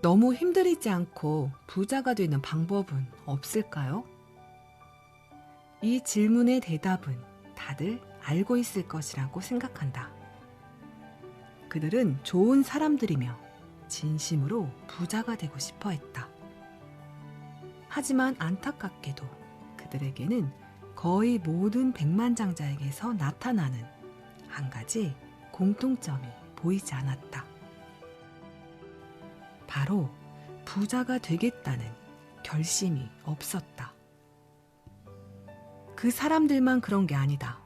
너무 힘들이지 않고 부자가 되는 방법은 없을까요? 이 질문의 대답은 다들 알고 있을 것이라고 생각한다. 그들은 좋은 사람들이며 진심으로 부자가 되고 싶어 했다. 하지만 안타깝게도 그들에게는 거의 모든 백만장자에게서 나타나는 한 가지 공통점이 보이지 않았다. 바로 부자가 되겠다는 결심이 없었다. 그 사람들만 그런 게 아니다.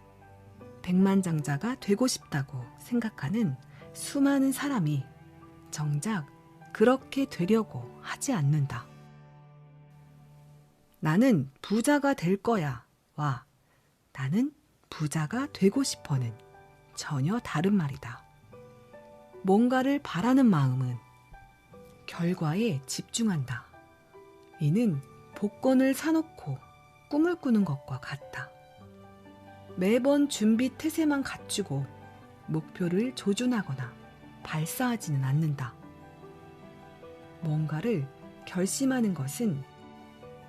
백만장자가 되고 싶다고 생각하는 수많은 사람이 정작 그렇게 되려고 하지 않는다. 나는 부자가 될 거야 와 나는 부자가 되고 싶어는 전혀 다른 말이다. 뭔가를 바라는 마음은 결과에 집중한다. 이는 복권을 사놓고 꿈을 꾸는 것과 같다. 매번 준비 태세만 갖추고 목표를 조준하거나 발사하지는 않는다. 뭔가를 결심하는 것은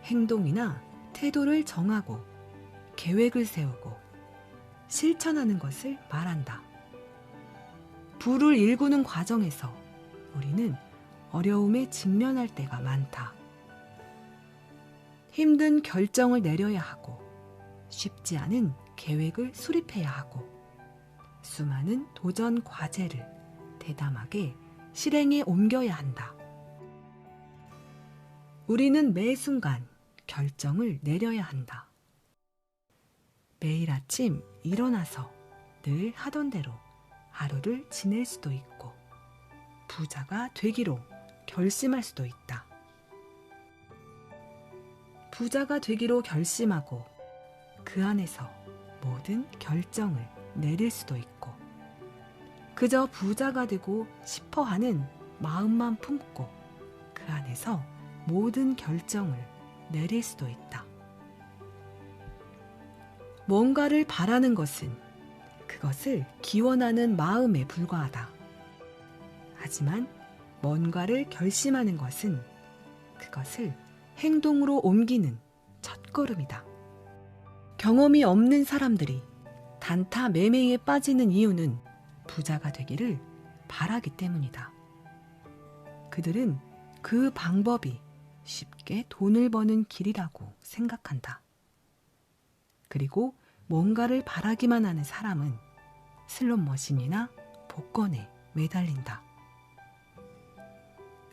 행동이나 태도를 정하고 계획을 세우고 실천하는 것을 말한다. 부를 일구는 과정에서 우리는 어려움에 직면할 때가 많다. 힘든 결정을 내려야 하고 쉽지 않은 계획을 수립해야 하고 수많은 도전 과제를 대담하게 실행에 옮겨야 한다. 우리는 매 순간 결정을 내려야 한다. 매일 아침 일어나서 늘 하던 대로 하루를 지낼 수도 있고 부자가 되기로 결심할 수도 있다. 부자가 되기로 결심하고 그 안에서 모든 결정을 내릴 수도 있고 그저 부자가 되고 싶어 하는 마음만 품고 그 안에서 모든 결정을 내릴 수도 있다. 뭔가를 바라는 것은 그것을 기원하는 마음에 불과하다. 하지만 뭔가를 결심하는 것은 그것을 행동으로 옮기는 첫걸음이다. 경험이 없는 사람들이 단타 매매에 빠지는 이유는 부자가 되기를 바라기 때문이다. 그들은 그 방법이 쉽게 돈을 버는 길이라고 생각한다. 그리고 뭔가를 바라기만 하는 사람은 슬롯머신이나 복권에 매달린다.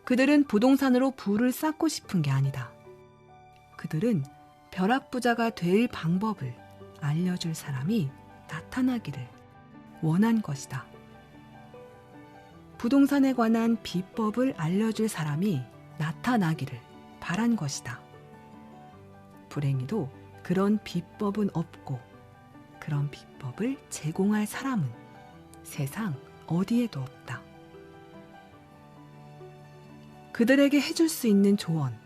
그들은 부동산으로 부를 쌓고 싶은 게 아니다. 그들은 벼락부자가 될 방법을 알려줄 사람이 나타나기를 원한 것이다. 부동산에 관한 비법을 알려줄 사람이 나타나기를 바란 것이다. 불행히도 그런 비법은 없고 그런 비법을 제공할 사람은 세상 어디에도 없다. 그들에게 해줄 수 있는 조언,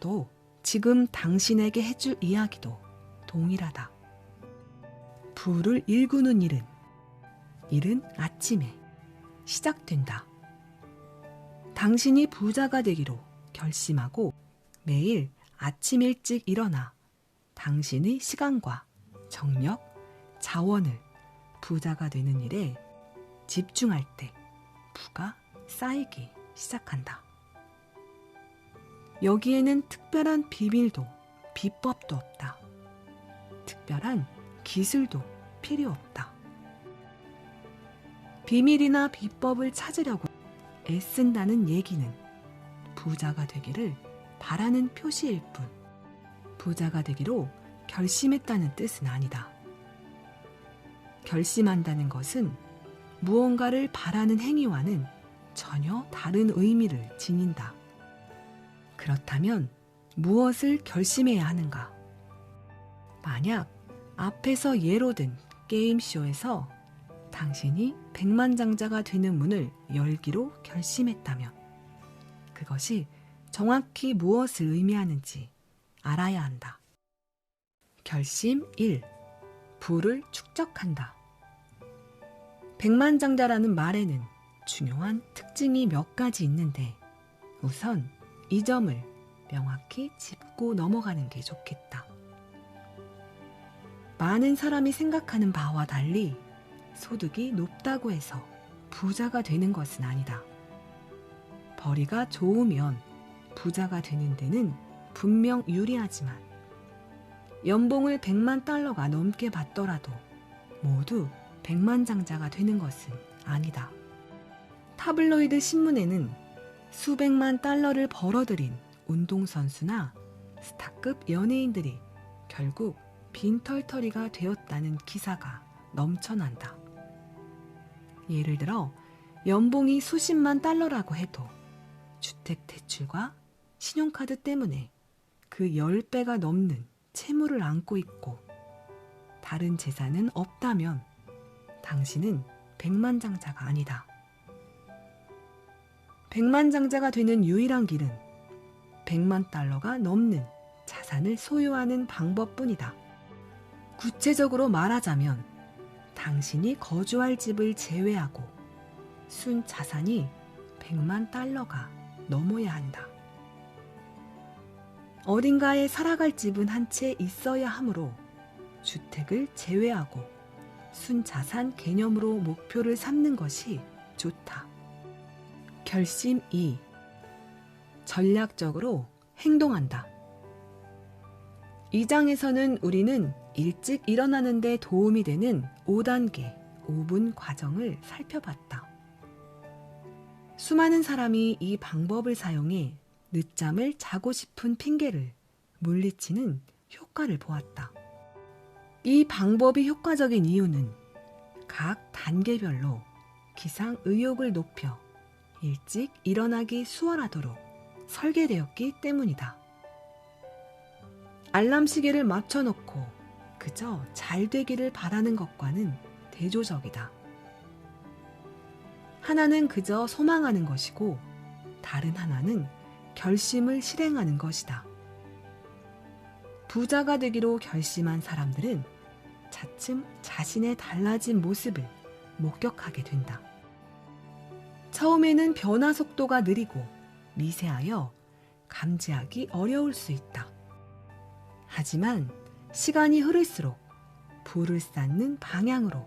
또 지금 당신에게 해줄 이야기도 동일하다. 부를 일구는 일은 이른 아침에 시작된다. 당신이 부자가 되기로 결심하고 매일 아침 일찍 일어나 당신의 시간과 정력, 자원을 부자가 되는 일에 집중할 때 부가 쌓이기 시작한다. 여기에는 특별한 비밀도 비법도 없다. 특별한 기술도 필요 없다. 비밀이나 비법을 찾으려고 애쓴다는 얘기는 부자가 되기를 바라는 표시일 뿐 부자가 되기로 결심했다는 뜻은 아니다. 결심한다는 것은 무언가를 바라는 행위와는 전혀 다른 의미를 지닌다. 그렇다면 무엇을 결심해야 하는가? 만약 앞에서 예로 든 게임쇼에서 당신이 백만장자가 되는 문을 열기로 결심했다면 그것이 정확히 무엇을 의미하는지 알아야 한다. 결심 1. 부를 축적한다. 백만장자라는 말에는 중요한 특징이 몇 가지 있는데 우선 이 점을 명확히 짚고 넘어가는 게 좋겠다. 많은 사람이 생각하는 바와 달리 소득이 높다고 해서 부자가 되는 것은 아니다. 벌이가 좋으면 부자가 되는 데는 분명 유리하지만 연봉을 100만 달러가 넘게 받더라도 모두 백만장자가 되는 것은 아니다. 타블로이드 신문에는 수백만 달러를 벌어들인 운동선수나 스타급 연예인들이 결국 빈털터리가 되었다는 기사가 넘쳐난다. 예를 들어 연봉이 수십만 달러라고 해도 주택 대출과 신용카드 때문에 그 10배가 넘는 채무를 안고 있고 다른 재산은 없다면 당신은 백만장자가 아니다. 백만장자가 되는 유일한 길은 100만 달러가 넘는 자산을 소유하는 방법뿐이다. 구체적으로 말하자면 당신이 거주할 집을 제외하고 순 자산이 100만 달러가 넘어야 한다. 어딘가에 살아갈 집은 한 채 있어야 하므로 주택을 제외하고 순 자산 개념으로 목표를 삼는 것이 좋다. 결심 2. 전략적으로 행동한다. 이 장에서는 우리는 일찍 일어나는 데 도움이 되는 5단계 5분 과정을 살펴봤다. 수많은 사람이 이 방법을 사용해 늦잠을 자고 싶은 핑계를 물리치는 효과를 보았다. 이 방법이 효과적인 이유는 각 단계별로 기상 의욕을 높여 일찍 일어나기 수월하도록 설계되었기 때문이다. 알람 시계를 맞춰놓고 그저 잘 되기를 바라는 것과는 대조적이다. 하나는 그저 소망하는 것이고 다른 하나는 결심을 실행하는 것이다. 부자가 되기로 결심한 사람들은 차츰 자신의 달라진 모습을 목격하게 된다. 처음에는 변화 속도가 느리고 미세하여 감지하기 어려울 수 있다. 하지만 시간이 흐를수록 부를 쌓는 방향으로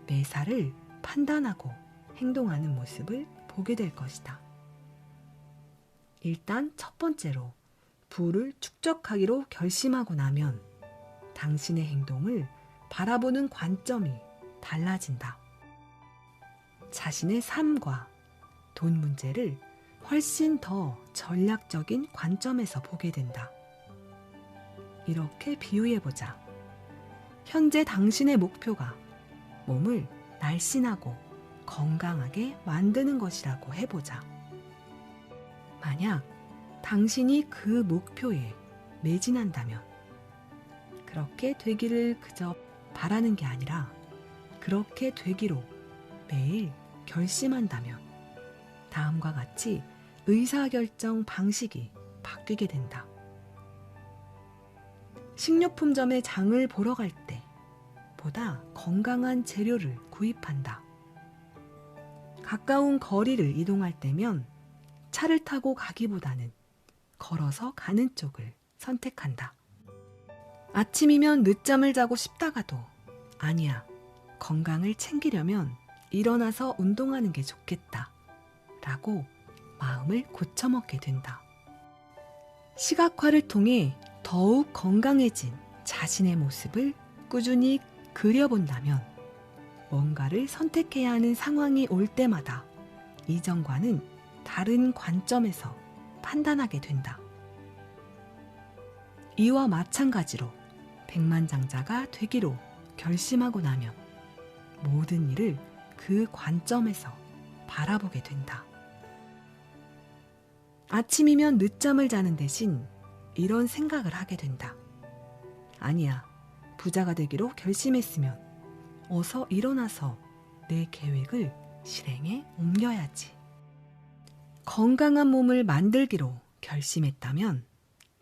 매사를 판단하고 행동하는 모습을 보게 될 것이다. 일단 첫 번째로 부를 축적하기로 결심하고 나면 당신의 행동을 바라보는 관점이 달라진다. 자신의 삶과 돈 문제를 훨씬 더 전략적인 관점에서 보게 된다. 이렇게 비유해보자. 현재 당신의 목표가 몸을 날씬하고 건강하게 만드는 것이라고 해보자. 만약 당신이 그 목표에 매진한다면 그렇게 되기를 그저 바라는 게 아니라 그렇게 되기로 매일 결심한다면 다음과 같이 의사결정 방식이 바뀌게 된다. 식료품점에 장을 보러 갈 때 보다 건강한 재료를 구입한다. 가까운 거리를 이동할 때면 차를 타고 가기보다는 걸어서 가는 쪽을 선택한다. 아침이면 늦잠을 자고 싶다가도 아니야, 건강을 챙기려면 일어나서 운동하는 게 좋겠다 라고 마음을 고쳐먹게 된다. 시각화를 통해 더욱 건강해진 자신의 모습을 꾸준히 그려본다면 뭔가를 선택해야 하는 상황이 올 때마다 이전과는 다른 관점에서 판단하게 된다. 이와 마찬가지로 백만장자가 되기로 결심하고 나면 모든 일을 그 관점에서 바라보게 된다. 아침이면 늦잠을 자는 대신 이런 생각을 하게 된다. 아니야, 부자가 되기로 결심했으면 어서 일어나서 내 계획을 실행에 옮겨야지. 건강한 몸을 만들기로 결심했다면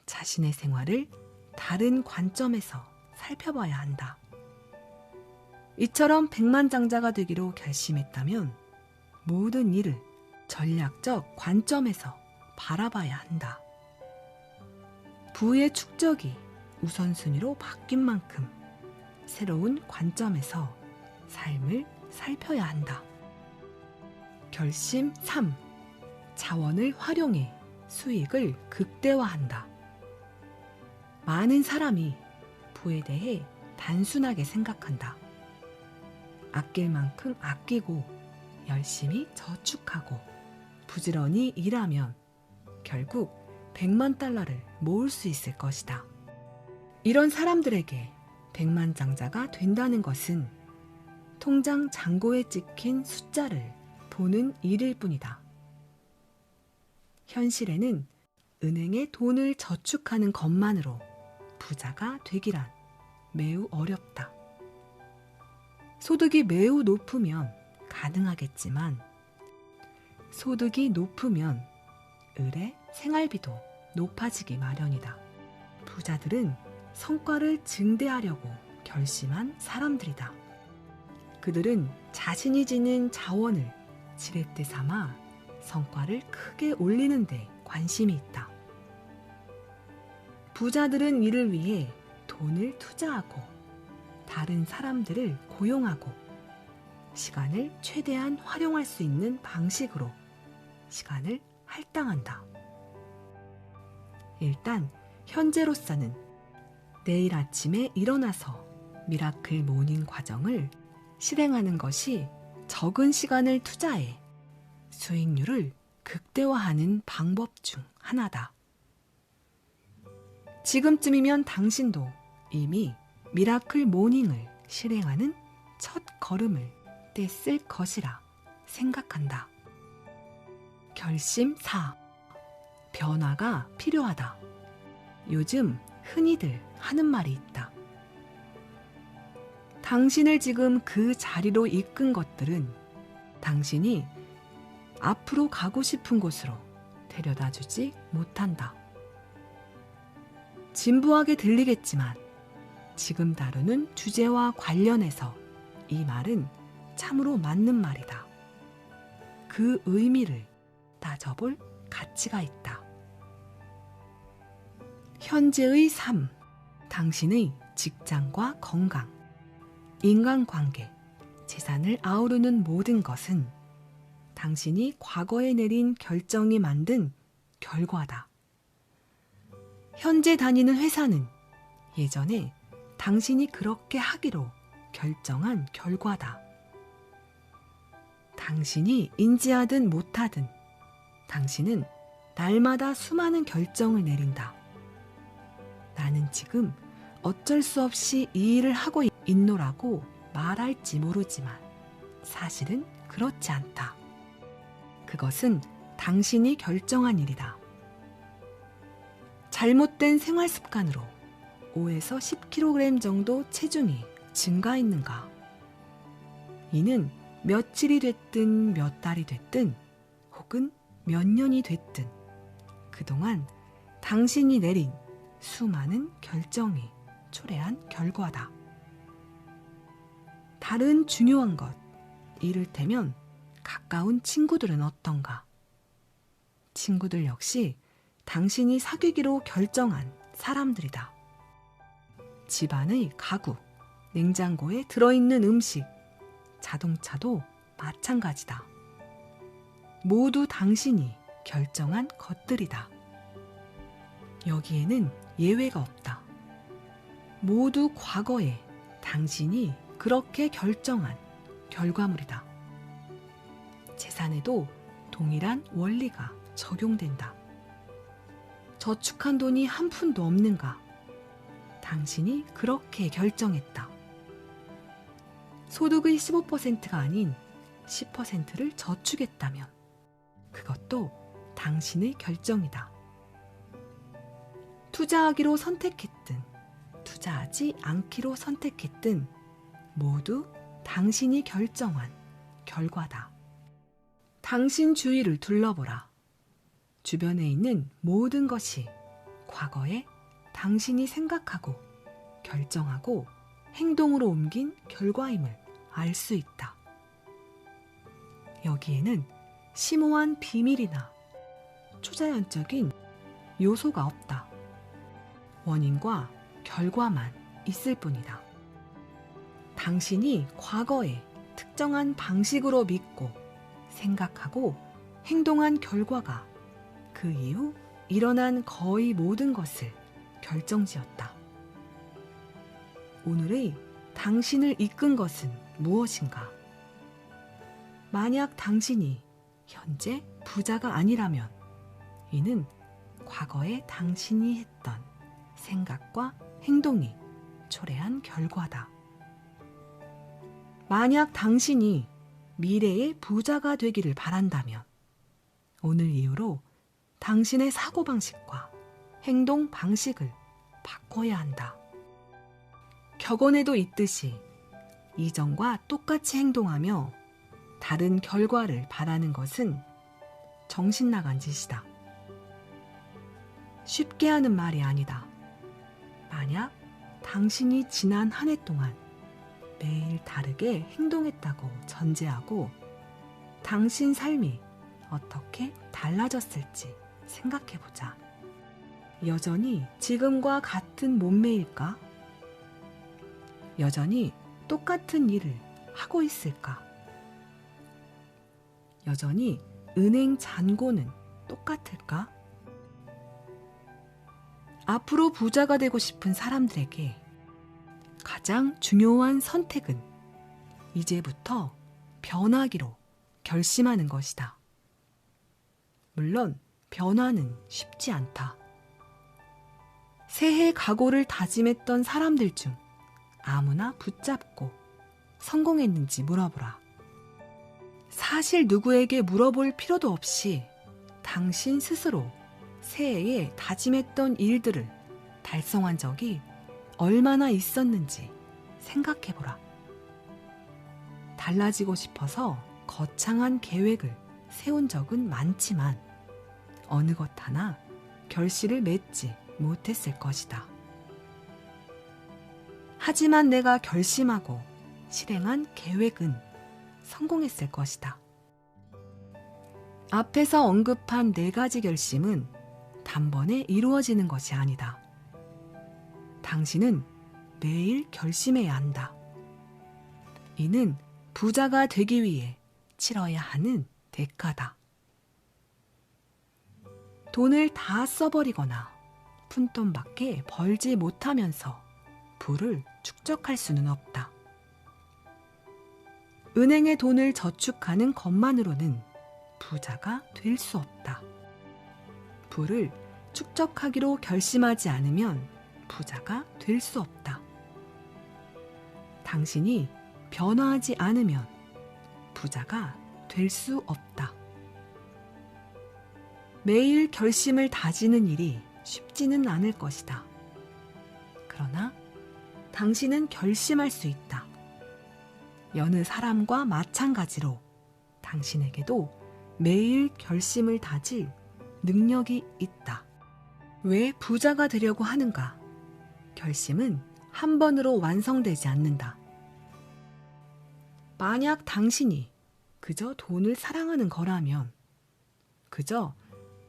자신의 생활을 다른 관점에서 살펴봐야 한다. 이처럼 백만장자가 되기로 결심했다면 모든 일을 전략적 관점에서 바라봐야 한다. 부의 축적이 우선순위로 바뀐 만큼 새로운 관점에서 삶을 살펴야 한다. 결심 3. 자원을 활용해 수익을 극대화한다. 많은 사람이 부에 대해 단순하게 생각한다. 아낄 만큼 아끼고 열심히 저축하고 부지런히 일하면 결국 100만 달러를 모을 수 있을 것이다. 이런 사람들에게 백만장자가 된다는 것은 통장 잔고에 찍힌 숫자를 보는 일일 뿐이다. 현실에는 은행에 돈을 저축하는 것만으로 부자가 되기란 매우 어렵다. 소득이 매우 높으면 가능하겠지만 소득이 높으면 의뢰 생활비도 높아지기 마련이다. 부자들은 성과를 증대하려고 결심한 사람들이다. 그들은 자신이 지닌 자원을 지렛대 삼아 성과를 크게 올리는 데 관심이 있다. 부자들은 이를 위해 돈을 투자하고 다른 사람들을 고용하고 시간을 최대한 활용할 수 있는 방식으로 시간을 할당한다. 일단 현재로서는 내일 아침에 일어나서 미라클 모닝 과정을 실행하는 것이 적은 시간을 투자해 수익률을 극대화하는 방법 중 하나다. 지금쯤이면 당신도 이미 미라클 모닝을 실행하는 첫 걸음을 뗐을 것이라 생각한다. 결심 4. 변화가 필요하다. 요즘 흔히들 하는 말이 있다. 당신을 지금 그 자리로 이끈 것들은 당신이 앞으로 가고 싶은 곳으로 데려다 주지 못한다. 진부하게 들리겠지만 지금 다루는 주제와 관련해서 이 말은 참으로 맞는 말이다. 그 의미를 따져볼 가치가 있다. 현재의 삶, 당신의 직장과 건강, 인간관계, 재산을 아우르는 모든 것은 당신이 과거에 내린 결정이 만든 결과다. 현재 다니는 회사는 예전에 당신이 그렇게 하기로 결정한 결과다. 당신이 인지하든 못하든 당신은 날마다 수많은 결정을 내린다. 나는 지금 어쩔 수 없이 이 일을 하고 있노라고 말할지 모르지만 사실은 그렇지 않다. 그것은 당신이 결정한 일이다. 잘못된 생활 습관으로 5에서 10kg 정도 체중이 증가했는가? 이는 며칠이 됐든 몇 달이 됐든 혹은 몇 년이 됐든 그동안 당신이 내린 수많은 결정이 초래한 결과다. 다른 중요한 것, 이를테면 가까운 친구들은 어떤가? 친구들 역시 당신이 사귀기로 결정한 사람들이다. 집안의 가구, 냉장고에 들어있는 음식, 자동차도 마찬가지다. 모두 당신이 결정한 것들이다. 여기에는 예외가 없다. 모두 과거에 당신이 그렇게 결정한 결과물이다. 재산에도 동일한 원리가 적용된다. 저축한 돈이 한 푼도 없는가? 당신이 그렇게 결정했다. 소득의 15%가 아닌 10%를 저축했다면 그것도 당신의 결정이다. 투자하기로 선택했든 투자하지 않기로 선택했든 모두 당신이 결정한 결과다. 당신 주위를 둘러보라. 주변에 있는 모든 것이 과거에 당신이 생각하고 결정하고 행동으로 옮긴 결과임을 알 수 있다. 여기에는 심오한 비밀이나 초자연적인 요소가 없다. 원인과 결과만 있을 뿐이다. 당신이 과거에 특정한 방식으로 믿고 생각하고 행동한 결과가 그 이후 일어난 거의 모든 것을 결정지었다. 오늘의 당신을 이끈 것은 무엇인가? 만약 당신이 현재 부자가 아니라면 이는 과거에 당신이 했던 생각과 행동이 초래한 결과다. 만약 당신이 미래의 부자가 되기를 바란다면 오늘 이후로 당신의 사고방식과 행동 방식을 바꿔야 한다. 격언에도 있듯이 이전과 똑같이 행동하며 다른 결과를 바라는 것은 정신 나간 짓이다. 쉽게 하는 말이 아니다. 만약 당신이 지난 한 해 동안 매일 다르게 행동했다고 전제하고 당신 삶이 어떻게 달라졌을지 생각해보자. 여전히 지금과 같은 몸매일까? 여전히 똑같은 일을 하고 있을까? 여전히 은행 잔고는 똑같을까? 앞으로 부자가 되고 싶은 사람들에게 가장 중요한 선택은 이제부터 변하기로 결심하는 것이다. 물론 변화는 쉽지 않다. 새해 각오를 다짐했던 사람들 중 아무나 붙잡고 성공했는지 물어보라. 사실 누구에게 물어볼 필요도 없이 당신 스스로 새해에 다짐했던 일들을 달성한 적이 얼마나 있었는지 생각해보라. 달라지고 싶어서 거창한 계획을 세운 적은 많지만 어느 것 하나 결실을 맺지 못했을 것이다. 하지만 내가 결심하고 실행한 계획은 성공했을 것이다. 앞에서 언급한 4가지 결심은 단번에 이루어지는 것이 아니다. 당신은 매일 결심해야 한다. 이는 부자가 되기 위해 치러야 하는 대가다. 돈을 다 써버리거나 푼돈밖에 벌지 못하면서 부를 축적할 수는 없다. 은행에 돈을 저축하는 것만으로는 부자가 될 수 없다. 부를 축적하기로 결심하지 않으면 부자가 될 수 없다. 당신이 변화하지 않으면 부자가 될 수 없다. 매일 결심을 다지는 일이 쉽지는 않을 것이다. 그러나 당신은 결심할 수 있다. 여느 사람과 마찬가지로 당신에게도 매일 결심을 다질 능력이 있다. 왜 부자가 되려고 하는가? 결심은 한 번으로 완성되지 않는다. 만약 당신이 그저 돈을 사랑하는 거라면, 그저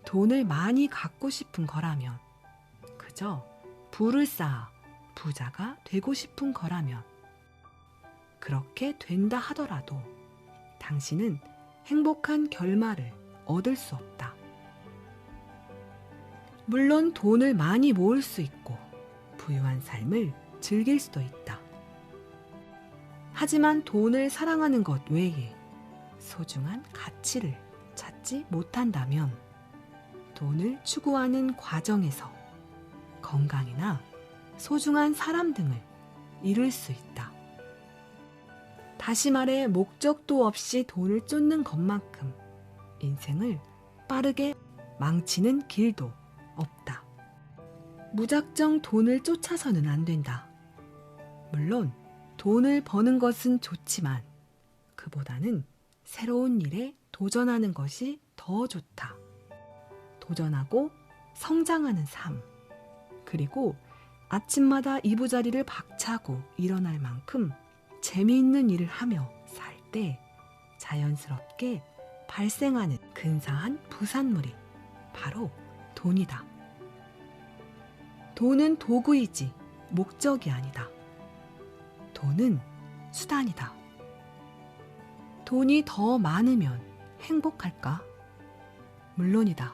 돈을 많이 갖고 싶은 거라면, 그저 부를 쌓아 부자가 되고 싶은 거라면, 그렇게 된다 하더라도 당신은 행복한 결말을 얻을 수 없다. 물론 돈을 많이 모을 수 있고 부유한 삶을 즐길 수도 있다. 하지만 돈을 사랑하는 것 외에 소중한 가치를 찾지 못한다면 돈을 추구하는 과정에서 건강이나 소중한 사람 등을 잃을 수 있다. 다시 말해 목적도 없이 돈을 쫓는 것만큼 인생을 빠르게 망치는 길도 없다. 무작정 돈을 쫓아서는 안 된다. 물론 돈을 버는 것은 좋지만 그보다는 새로운 일에 도전하는 것이 더 좋다. 도전하고 성장하는 삶, 그리고 아침마다 이부자리를 박차고 일어날 만큼 재미있는 일을 하며 살 때 자연스럽게 발생하는 근사한 부산물이 바로 돈이다. 돈은 도구이지 목적이 아니다. 돈은 수단이다. 돈이 더 많으면 행복할까? 물론이다.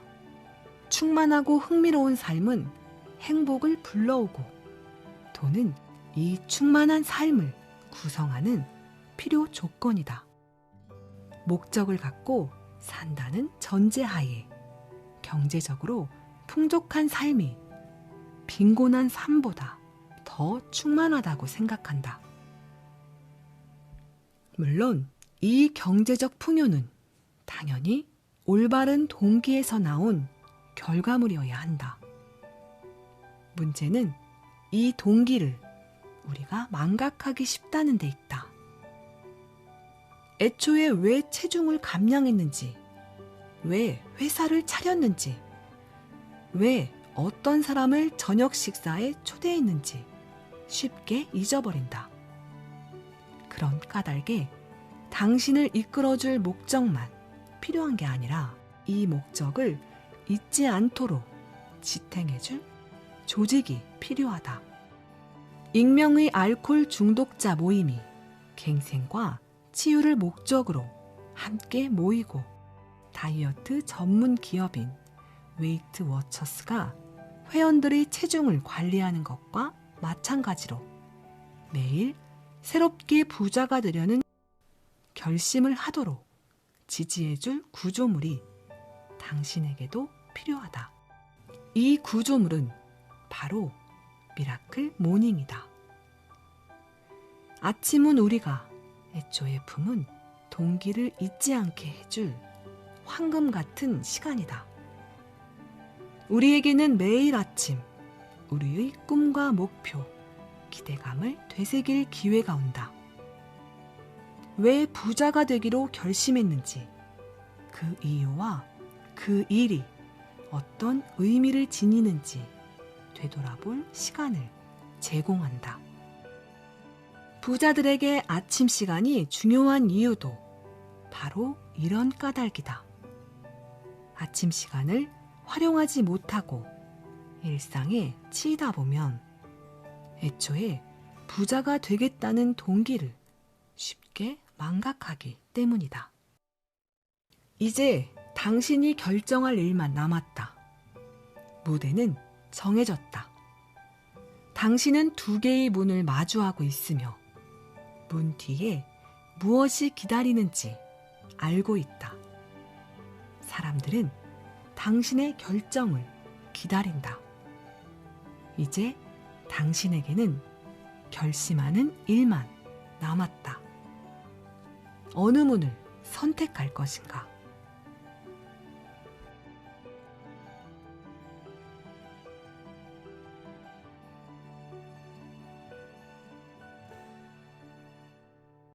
충만하고 흥미로운 삶은 행복을 불러오고 돈은 이 충만한 삶을 구성하는 필요 조건이다. 목적을 갖고 산다는 전제하에 경제적으로 풍족한 삶이 빈곤한 삶보다 더 충만하다고 생각한다. 물론 이 경제적 풍요는 당연히 올바른 동기에서 나온 결과물이어야 한다. 문제는 이 동기를 우리가 망각하기 쉽다는 데 있다. 애초에 왜 체중을 감량했는지, 왜 회사를 차렸는지, 왜 어떤 사람을 저녁 식사에 초대했는지 쉽게 잊어버린다. 그런 까닭에 당신을 이끌어줄 목적만 필요한 게 아니라 이 목적을 잊지 않도록 지탱해줄 조직이 필요하다. 익명의 알코올 중독자 모임이 갱생과 치유를 목적으로 함께 모이고 다이어트 전문 기업인 웨이트 워처스가 회원들의 체중을 관리하는 것과 마찬가지로 매일 새롭게 부자가 되려는 결심을 하도록 지지해줄 구조물이 당신에게도 필요하다. 이 구조물은 바로 미라클 모닝이다. 아침은 우리가 애초에 품은 동기를 잊지 않게 해줄 황금 같은 시간이다. 우리에게는 매일 아침 우리의 꿈과 목표, 기대감을 되새길 기회가 온다. 왜 부자가 되기로 결심했는지, 그 이유와 그 일이 어떤 의미를 지니는지 되돌아볼 시간을 제공한다. 부자들에게 아침 시간이 중요한 이유도 바로 이런 까닭이다. 아침 시간을 활용하지 못하고 일상에 치이다 보면 애초에 부자가 되겠다는 동기를 쉽게 망각하기 때문이다. 이제 당신이 결정할 일만 남았다. 무대는 정해졌다. 당신은 두 개의 문을 마주하고 있으며 문 뒤에 무엇이 기다리는지 알고 있다. 사람들은 당신의 결정을 기다린다. 이제 당신에게는 결심하는 일만 남았다. 어느 문을 선택할 것인가?